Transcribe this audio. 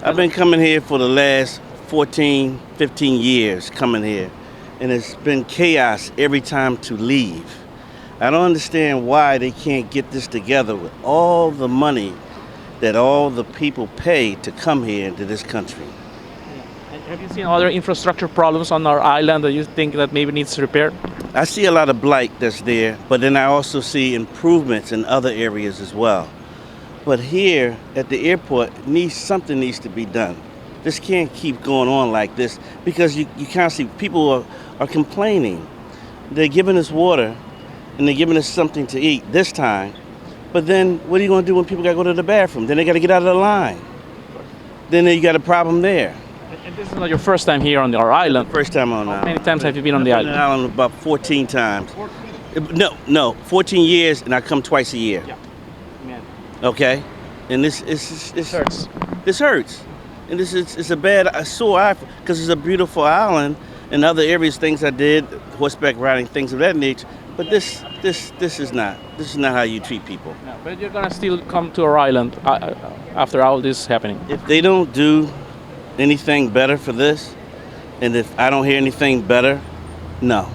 I've been coming here for the last 14, 15 years coming here, and it's been chaos every time to leave. I don't understand why they can't get this together with all the money that all the people pay to come here into this country. And have you seen other infrastructure problems on our island that you think that maybe needs repair? I see a lot of blight that's there, but then I also see improvements in other areas as well. But here at the airport, something needs to be done. This can't keep going on like this because you can't see people are complaining. They're giving us water and they're giving us something to eat this time. But then what are you going to do when people got to go to the bathroom? Then they got to get out of the line. Then you got a problem there. And this is not your first time here on our island. First time on the island. How many times have you been on the I've been island? on the island about 14 times. No, 14 years, and I come twice a year. Yeah. Man. Okay? And this hurts. This hurts. And it's a bad sore eye because it's a beautiful island and other areas, things I did, horseback riding, things of that nature. But this is not how you treat people. No, but you're gonna still come to our island after all this happening. If they don't do anything better for this, and if I don't hear anything better, no.